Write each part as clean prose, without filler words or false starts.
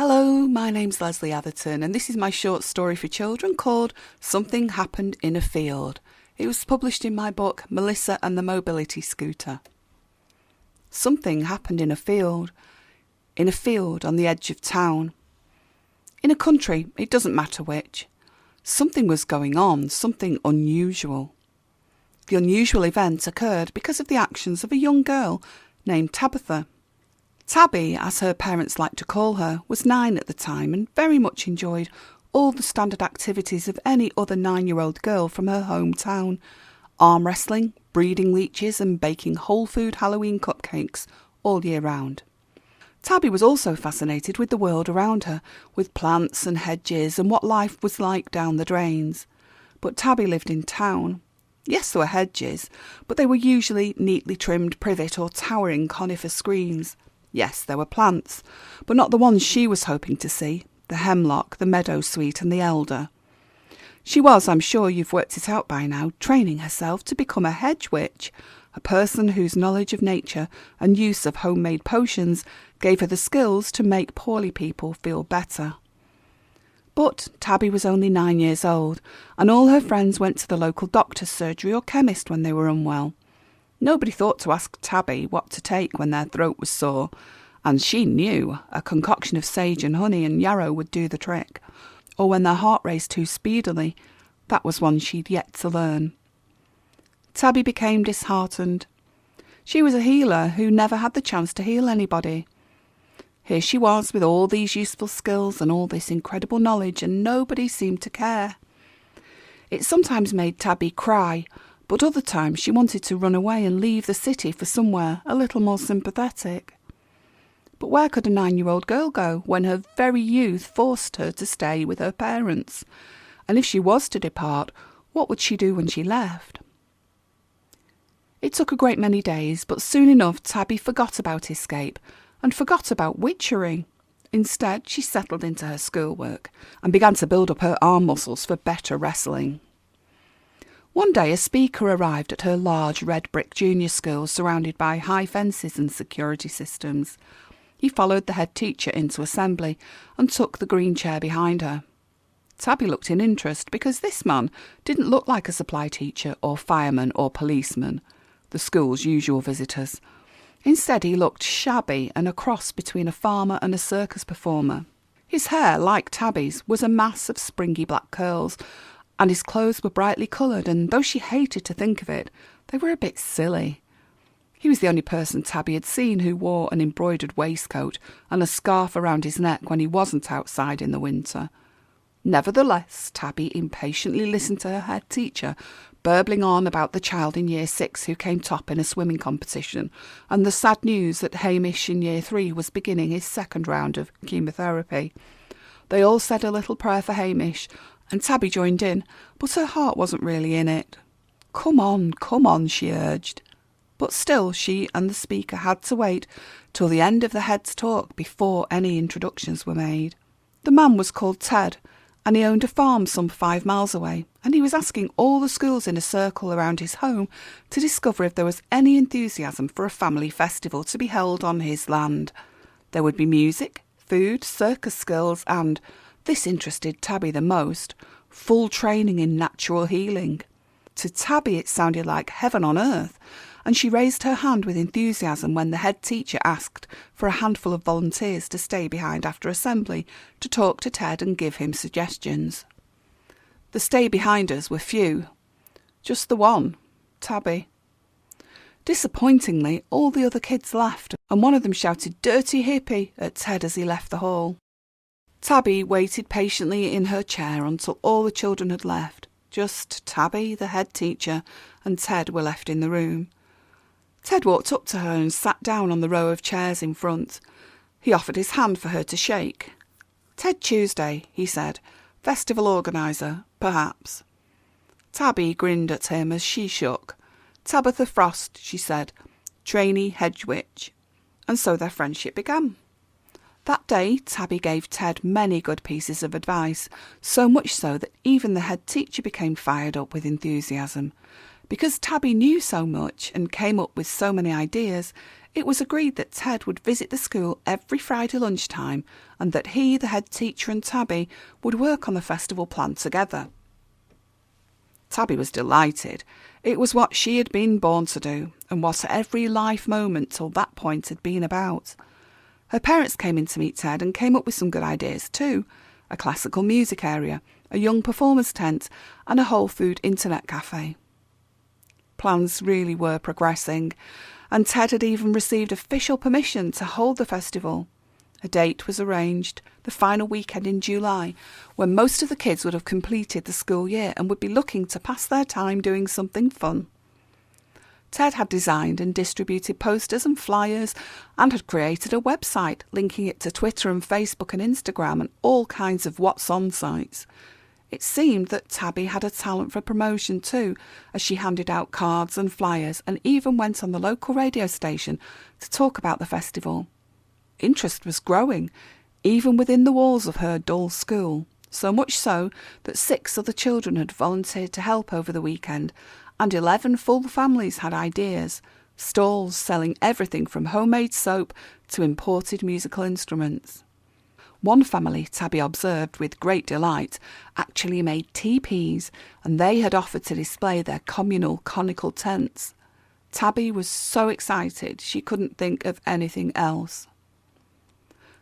Hello, my name's Lesley Atherton and this is my short story for children called Something Happened in a Field. It was published in my book Melissa and the Mobility Scooter. Something happened in a field on the edge of town. In a country, it doesn't matter which. Something was going on, something unusual. The unusual event occurred because of the actions of a young girl named Tabitha. Tabby, as her parents liked to call her, was 9 at the time and very much enjoyed all the standard activities of any other 9-year-old girl from her hometown: arm wrestling, breeding leeches and baking whole food Halloween cupcakes all year round. Tabby was also fascinated with the world around her, with plants and hedges and what life was like down the drains. But Tabby lived in town. Yes, there were hedges, but they were usually neatly trimmed privet or towering conifer screens. Yes, there were plants, but not the ones she was hoping to see: the hemlock, the meadowsweet and the elder. She was, I'm sure you've worked it out by now, training herself to become a hedge witch, a person whose knowledge of nature and use of homemade potions gave her the skills to make poorly people feel better. But Tabby was only 9 years old, and all her friends went to the local doctor's surgery or chemist when they were unwell. Nobody thought to ask Tabby what to take when their throat was sore, and she knew a concoction of sage and honey and yarrow would do the trick. Or when their heart raced too speedily, that was one she'd yet to learn. Tabby became disheartened. She was a healer who never had the chance to heal anybody. Here she was with all these useful skills and all this incredible knowledge, and nobody seemed to care. It sometimes made Tabby cry, but other times she wanted to run away and leave the city for somewhere a little more sympathetic. But where could a 9-year-old girl go when her very youth forced her to stay with her parents? And if she was to depart, what would she do when she left? It took a great many days, but soon enough Tabby forgot about escape and forgot about witchery. Instead, she settled into her schoolwork and began to build up her arm muscles for better wrestling. One day a speaker arrived at her large red brick junior school surrounded by high fences and security systems. He followed the head teacher into assembly and took the green chair behind her. Tabby looked in interest because this man didn't look like a supply teacher or fireman or policeman, the school's usual visitors. Instead, he looked shabby and a cross between a farmer and a circus performer. His hair, like Tabby's, was a mass of springy black curls, and his clothes were brightly coloured, and though she hated to think of it, they were a bit silly. He was the only person Tabby had seen who wore an embroidered waistcoat and a scarf around his neck when he wasn't outside in the winter. Nevertheless, Tabby impatiently listened to her head teacher, burbling on about the child in Year 6 who came top in a swimming competition, and the sad news that Hamish in Year 3 was beginning his second round of chemotherapy. They all said a little prayer for Hamish, and Tabby joined in, but her heart wasn't really in it. Come on, she urged. But still she and the speaker had to wait till the end of the head's talk before any introductions were made. The man was called Ted, and he owned a farm some 5 miles away, and he was asking all the schools in a circle around his home to discover if there was any enthusiasm for a family festival to be held on his land. There would be music, food, circus skills, and, this interested Tabby the most, full training in natural healing. To Tabby it sounded like heaven on earth, and she raised her hand with enthusiasm when the head teacher asked for a handful of volunteers to stay behind after assembly to talk to Ted and give him suggestions. The stay-behinders were few. Just the one, Tabby. Disappointingly, all the other kids laughed, and one of them shouted "Dirty hippie" at Ted as he left the hall. Tabby waited patiently in her chair until all the children had left. Just Tabby, the head teacher, and Ted were left in the room. Ted walked up to her and sat down on the row of chairs in front. He offered his hand for her to shake. "Ted Tuesday," he said. "Festival organiser, perhaps." Tabby grinned at him as she shook. "Tabitha Frost," she said. "Trainee hedge witch." And so their friendship began. That day, Tabby gave Ted many good pieces of advice, so much so that even the head teacher became fired up with enthusiasm. Because Tabby knew so much and came up with so many ideas, it was agreed that Ted would visit the school every Friday lunchtime and that he, the head teacher, and Tabby would work on the festival plan together. Tabby was delighted. It was what she had been born to do, and what every life moment till that point had been about. Her parents came in to meet Ted and came up with some good ideas too. A classical music area, a young performers tent, and a whole food internet cafe. Plans really were progressing, and Ted had even received official permission to hold the festival. A date was arranged, the final weekend in July, when most of the kids would have completed the school year and would be looking to pass their time doing something fun. Ted had designed and distributed posters and flyers and had created a website linking it to Twitter and Facebook and Instagram and all kinds of what's on sites. It seemed that Tabby had a talent for promotion too, as she handed out cards and flyers and even went on the local radio station to talk about the festival. Interest was growing, even within the walls of her dull school, so much so that 6 other children had volunteered to help over the weekend, and 11 full families had ideas, stalls selling everything from homemade soap to imported musical instruments. One family, Tabby observed with great delight, actually made teepees, and they had offered to display their communal conical tents. Tabby was so excited she couldn't think of anything else.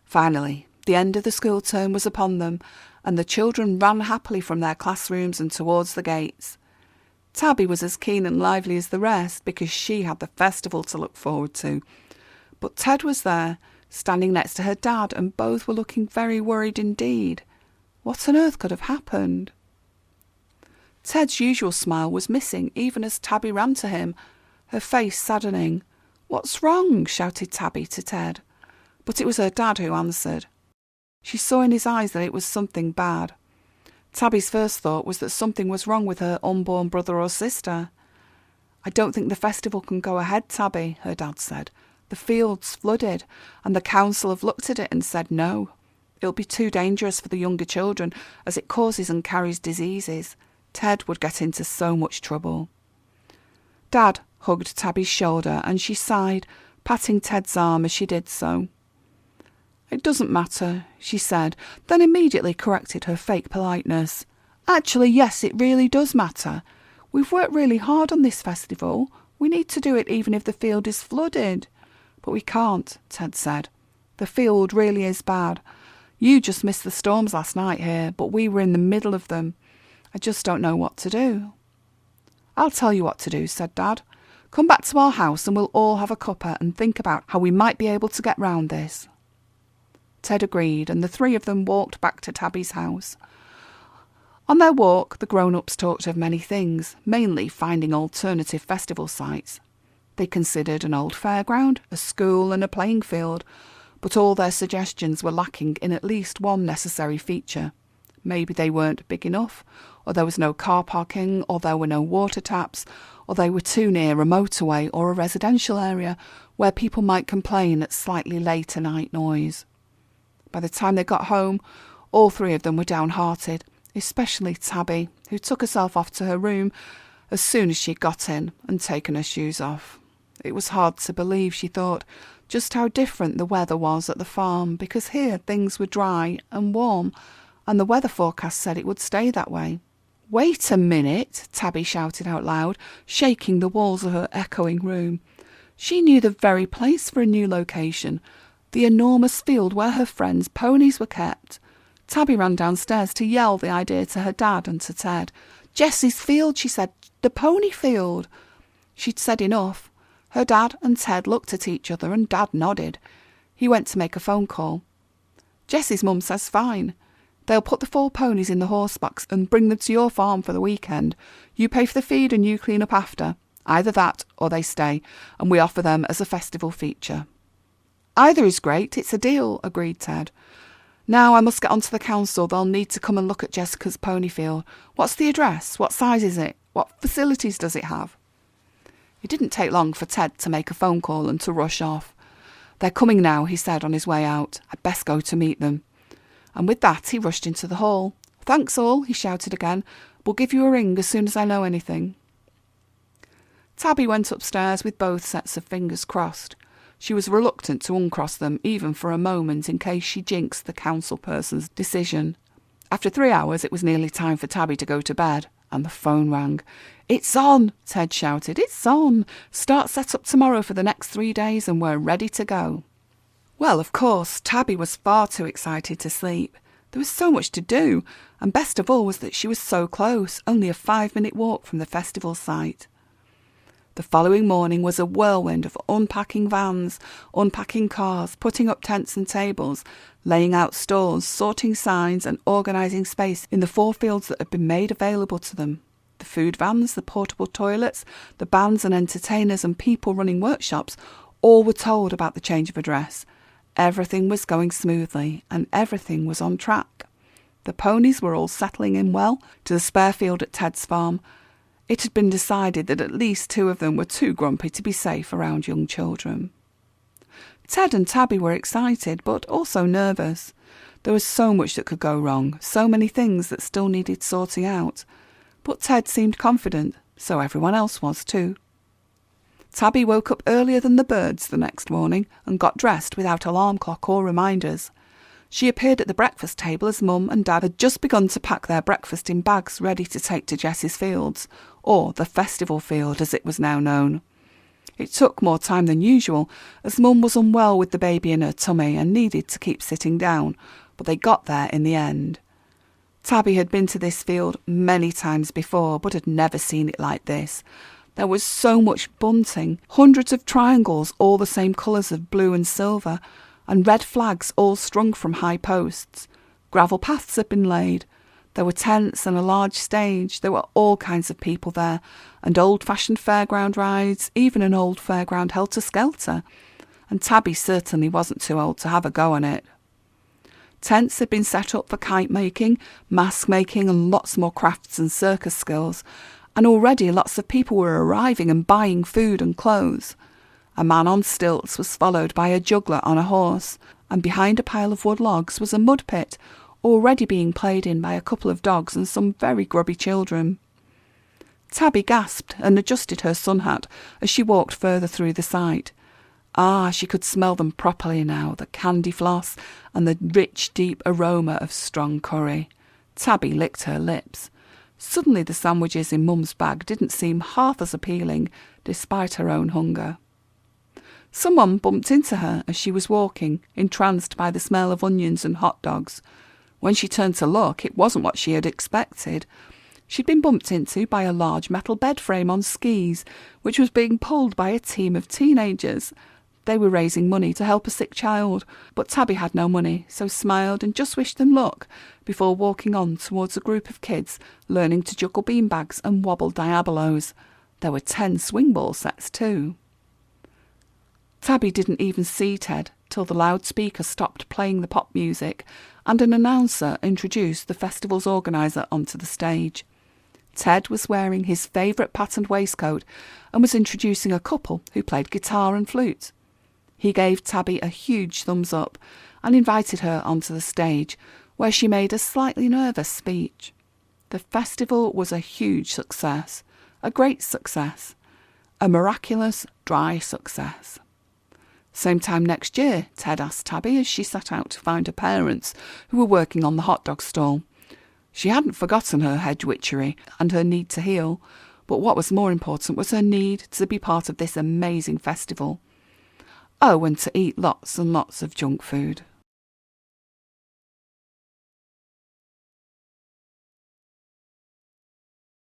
Finally, the end of the school term was upon them, and the children ran happily from their classrooms and towards the gates. Tabby was as keen and lively as the rest because she had the festival to look forward to. But Ted was there, standing next to her dad, and both were looking very worried indeed. What on earth could have happened? Ted's usual smile was missing even as Tabby ran to him, her face saddening. "What's wrong?" shouted Tabby to Ted. But it was her dad who answered. She saw in his eyes that it was something bad. Tabby's first thought was that something was wrong with her unborn brother or sister. "I don't think the festival can go ahead, Tabby," her dad said. "The field's flooded, and the council have looked at it and said no. It'll be too dangerous for the younger children, as it causes and carries diseases. Ted would get into so much trouble." Dad hugged Tabby's shoulder, and she sighed, patting Ted's arm as she did so. "It doesn't matter," she said, then immediately corrected her fake politeness. "Actually, yes, it really does matter. We've worked really hard on this festival. We need to do it even if the field is flooded." "But we can't," Ted said. "The field really is bad. You just missed the storms last night here, but we were in the middle of them. I just don't know what to do." "I'll tell you what to do," said Dad. "Come back to our house and we'll all have a cuppa and think about how we might be able to get round this." Ted agreed, and the 3 of them walked back to Tabby's house. On their walk, the grown-ups talked of many things, mainly finding alternative festival sites. They considered an old fairground, a school and a playing field, but all their suggestions were lacking in at least one necessary feature. Maybe they weren't big enough, or there was no car parking, or there were no water taps, or they were too near a motorway or a residential area where people might complain at slightly later night noise. By the time they got home, all 3 of them were downhearted, especially Tabby, who took herself off to her room as soon as she'd got in and taken her shoes off. It was hard to believe, she thought, just how different the weather was at the farm, because here things were dry and warm, and the weather forecast said it would stay that way. "Wait a minute," Tabby shouted out loud, shaking the walls of her echoing room. She knew the very place for a new location, the enormous field where her friends' ponies were kept. Tabby ran downstairs to yell the idea to her dad and to Ted. "Jessie's field," she said, "the pony field." She'd said enough. Her dad and Ted looked at each other and Dad nodded. He went to make a phone call. "Jessie's mum says fine. They'll put the 4 ponies in the horse box and bring them to your farm for the weekend. You pay for the feed and you clean up after. Either that or they stay, and we offer them as a festival feature." "Either is great, it's a deal," agreed Ted. "Now I must get on to the council. They'll need to come and look at Jessica's pony field. What's the address? What size is it? What facilities does it have?" It didn't take long for Ted to make a phone call and to rush off. "They're coming now," he said on his way out. "I'd best go to meet them." And with that he rushed into the hall. "Thanks all," he shouted again. "We'll give you a ring as soon as I know anything." Tabby went upstairs with both sets of fingers crossed. She was reluctant to uncross them even for a moment in case she jinxed the council person's decision. After 3 hours, it was nearly time for Tabby to go to bed, and the phone rang. "It's on!" Ted shouted. "It's on! Start set up tomorrow for the next 3 days and we're ready to go." Well, of course, Tabby was far too excited to sleep. There was so much to do, and best of all was that she was so close, only a 5-minute walk from the festival site. The following morning was a whirlwind of unpacking vans, unpacking cars, putting up tents and tables, laying out stalls, sorting signs and organising space in the 4 fields that had been made available to them. The food vans, the portable toilets, the bands and entertainers and people running workshops all were told about the change of address. Everything was going smoothly and everything was on track. The ponies were all settling in well to the spare field at Ted's farm. It had been decided that at least 2 of them were too grumpy to be safe around young children. Ted and Tabby were excited, but also nervous. There was so much that could go wrong, so many things that still needed sorting out. But Ted seemed confident, so everyone else was too. Tabby woke up earlier than the birds the next morning and got dressed without alarm clock or reminders. She appeared at the breakfast table as Mum and Dad had just begun to pack their breakfast in bags ready to take to Jess's fields, or the festival field as it was now known. It took more time than usual, as Mum was unwell with the baby in her tummy and needed to keep sitting down, but they got there in the end. Tabby had been to this field many times before, but had never seen it like this. There was so much bunting, hundreds of triangles, all the same colours of blue and silver, and red flags all strung from high posts. Gravel paths had been laid. There were tents and a large stage. There were all kinds of people there, and old-fashioned fairground rides, even an old fairground helter-skelter. And Tabby certainly wasn't too old to have a go on it. Tents had been set up for kite-making, mask-making and lots more crafts and circus skills, and already lots of people were arriving and buying food and clothes. A man on stilts was followed by a juggler on a horse, and behind a pile of wood logs was a mud pit, already being played in by a couple of dogs and some very grubby children. Tabby gasped and adjusted her sun hat as she walked further through the site. She could smell them properly now, the candy floss and the rich, deep aroma of strong curry. Tabby licked her lips. Suddenly the sandwiches in Mum's bag didn't seem half as appealing, despite her own hunger. Someone bumped into her as she was walking, entranced by the smell of onions and hot dogs. When she turned to look, it wasn't what she had expected. She'd been bumped into by a large metal bed frame on skis, which was being pulled by a team of teenagers. They were raising money to help a sick child, but Tabby had no money, so smiled and just wished them luck before walking on towards a group of kids learning to juggle beanbags and wobble diabolos. There were 10 swing ball sets too. Tabby didn't even see Ted till the loudspeaker stopped playing the pop music and an announcer introduced the festival's organiser onto the stage. Ted was wearing his favourite patterned waistcoat and was introducing a couple who played guitar and flute. He gave Tabby a huge thumbs up and invited her onto the stage, where she made a slightly nervous speech. The festival was a huge success, a great success, a miraculous, dry success. Same time next year, Ted asked Tabby as she set out to find her parents, who were working on the hot dog stall. She hadn't forgotten her hedge witchery and her need to heal, but what was more important was her need to be part of this amazing festival. Oh, and to eat lots and lots of junk food.